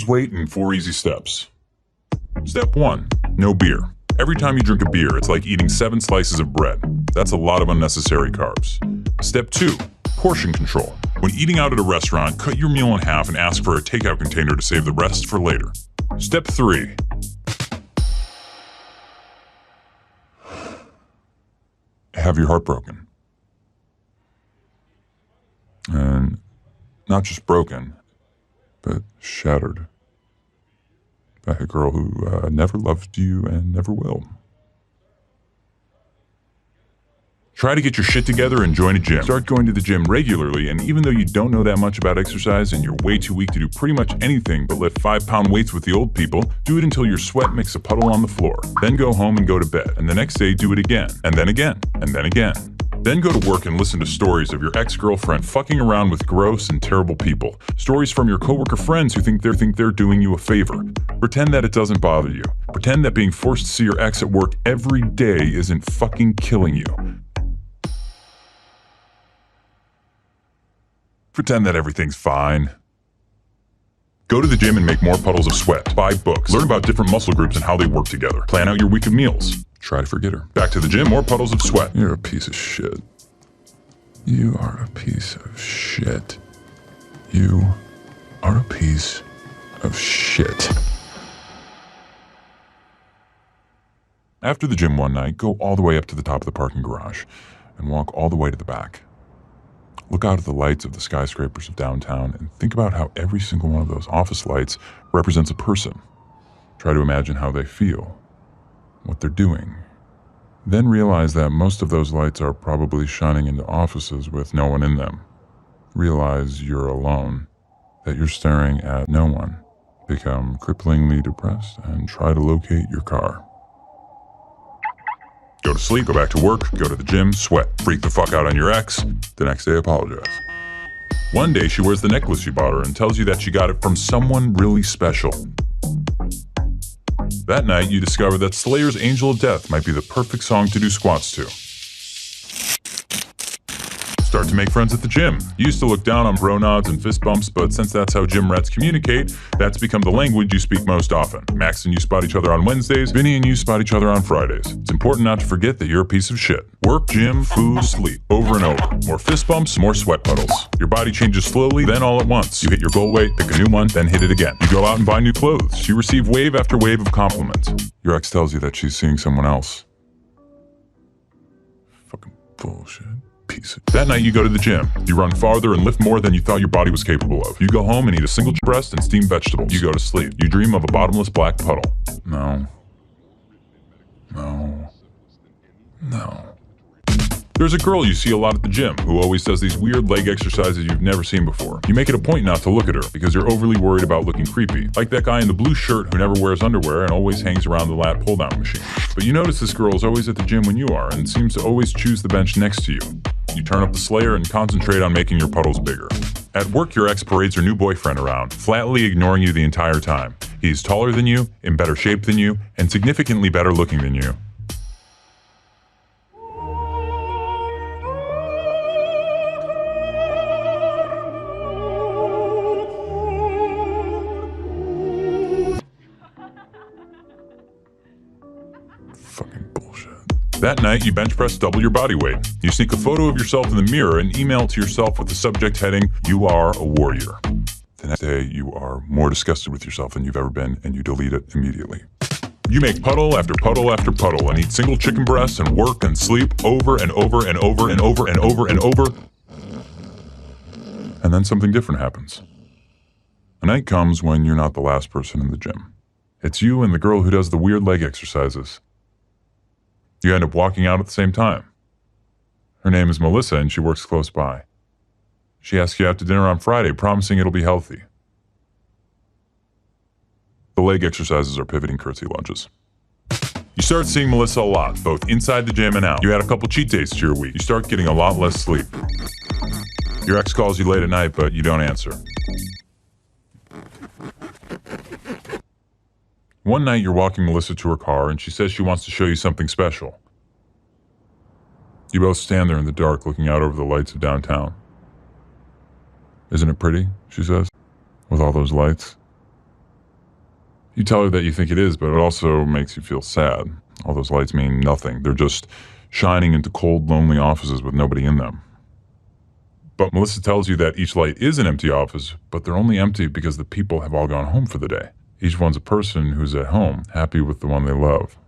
lose weight in 4 easy steps. Step 1. No beer. Every time you drink a beer, it's like eating 7 slices of bread. That's a lot of unnecessary carbs. Step 2. Portion control. When eating out at a restaurant, cut your meal in half and ask for a takeout container to save the rest for later. Step 3. Have your heart broken. And not just broken, but shattered by a girl who never loved you and never will. Try to get your shit together and join a gym. Start going to the gym regularly, and even though you don't know that much about exercise and you're way too weak to do pretty much anything but lift 5-pound weights with the old people, do it until your sweat makes a puddle on the floor. Then go home and go to bed, and the next day do it again, and then again, and then again. Then go to work and listen to stories of your ex-girlfriend fucking around with gross and terrible people. Stories from your coworker friends who think they're doing you a favor. Pretend that it doesn't bother you. Pretend that being forced to see your ex at work every day isn't fucking killing you. Pretend that everything's fine. Go to the gym and make more puddles of sweat. Buy books. Learn about different muscle groups and how they work together. Plan out your week of meals. Try to forget her. Back to the gym, more puddles of sweat. You're a piece of shit. You are a piece of shit. You are a piece of shit. After the gym one night, go all the way up to the top of the parking garage and walk all the way to the back. Look out at the lights of the skyscrapers of downtown and think about how every single one of those office lights represents a person. Try to imagine how they feel, what they're doing. Then realize that most of those lights are probably shining into offices with no one in them. Realize you're alone, that you're staring at no one. Become cripplingly depressed and try to locate your car. Go to sleep, go back to work, go to the gym, sweat, freak the fuck out on your ex. The next day, apologize. One day, she wears the necklace you bought her and tells you that she got it from someone really special. That night, you discover that Slayer's Angel of Death might be the perfect song to do squats to. Start to make friends at the gym. You used to look down on bro nods and fist bumps, but since that's how gym rats communicate, that's become the language you speak most often. Max and you spot each other on Wednesdays, Vinny and you spot each other on Fridays. It's important not to forget that you're a piece of shit. Work, gym, food, sleep, over and over. More fist bumps, more sweat puddles. Your body changes slowly, then all at once. You hit your goal weight, pick a new one, then hit it again. You go out and buy new clothes. You receive wave after wave of compliments. Your ex tells you that she's seeing someone else. Fucking bullshit. That night you go to the gym. You run farther and lift more than you thought your body was capable of. You go home and eat a single breast and steamed vegetables. You go to sleep. You dream of a bottomless black puddle. No. There's a girl you see a lot at the gym who always does these weird leg exercises you've never seen before. You make it a point not to look at her because you're overly worried about looking creepy. Like that guy in the blue shirt who never wears underwear and always hangs around the lat pull-down machine. But you notice this girl is always at the gym when you are and seems to always choose the bench next to you. You turn up the Slayer and concentrate on making your puddles bigger. At work, your ex parades her new boyfriend around, flatly ignoring you the entire time. He's taller than you, in better shape than you, and significantly better looking than you. Fucking bullshit. That night, you bench press double your body weight. You sneak a photo of yourself in the mirror and email it to yourself with the subject heading, "You are a warrior." The next day, you are more disgusted with yourself than you've ever been, and you delete it immediately. You make puddle after puddle after puddle and eat single chicken breasts and work and sleep over and over and over and over and over and over. And then something different happens. A night comes when you're not the last person in the gym. It's you and the girl who does the weird leg exercises. You end up walking out at the same time. Her name is Melissa and she works close by. She asks you out to dinner on Friday, promising it'll be healthy. The leg exercises are pivoting curtsy lunges. You start seeing Melissa a lot, both inside the gym and out. You add a couple cheat days to your week. You start getting a lot less sleep. Your ex calls you late at night, but you don't answer. One night you're walking Melissa to her car and she says she wants to show you something special. You both stand there in the dark looking out over the lights of downtown. "Isn't it pretty?" she says, "with all those lights?" You tell her that you think it is, but it also makes you feel sad. All those lights mean nothing. They're just shining into cold, lonely offices with nobody in them. But Melissa tells you that each light is an empty office, but they're only empty because the people have all gone home for the day. Each one's a person who's at home, happy with the one they love.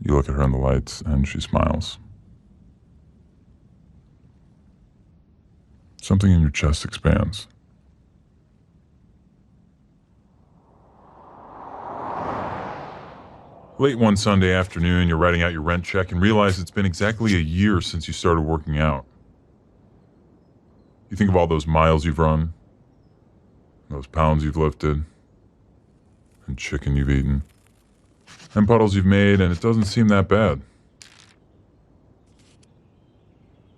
You look at her in the lights, and she smiles. Something in your chest expands. Late one Sunday afternoon, you're writing out your rent check and realize it's been exactly a year since you started working out. You think of all those miles you've run, those pounds you've lifted, and chicken you've eaten, and puddles you've made, and it doesn't seem that bad.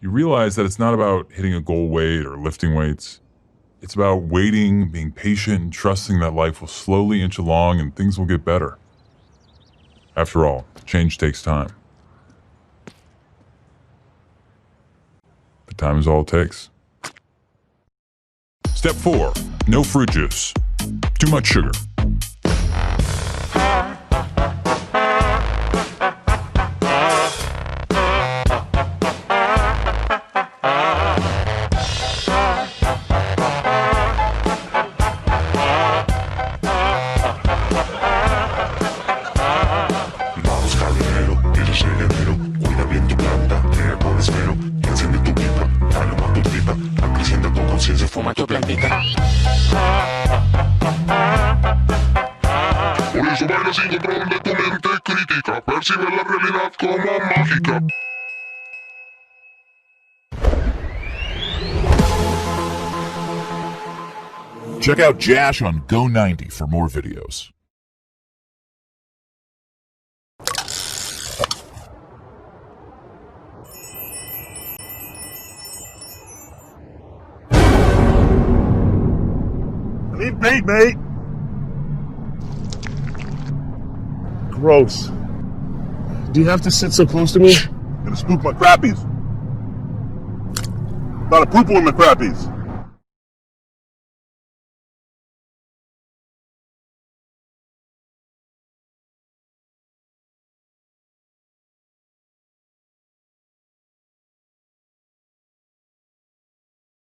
You realize that it's not about hitting a goal weight or lifting weights. It's about waiting, being patient, and trusting that life will slowly inch along and things will get better. After all, change takes time. But time is all it takes. Step 4. No fruit juice. Too much sugar. Fuma tu plantita. Por eso baila sin control de tu mente crítica. Percibe la realidad como mágica. Check out Jash on Go90 for more videos. I need bait, mate. Gross. Do you have to sit so close to me? Gonna spook my crappies. Not a poople in my crappies.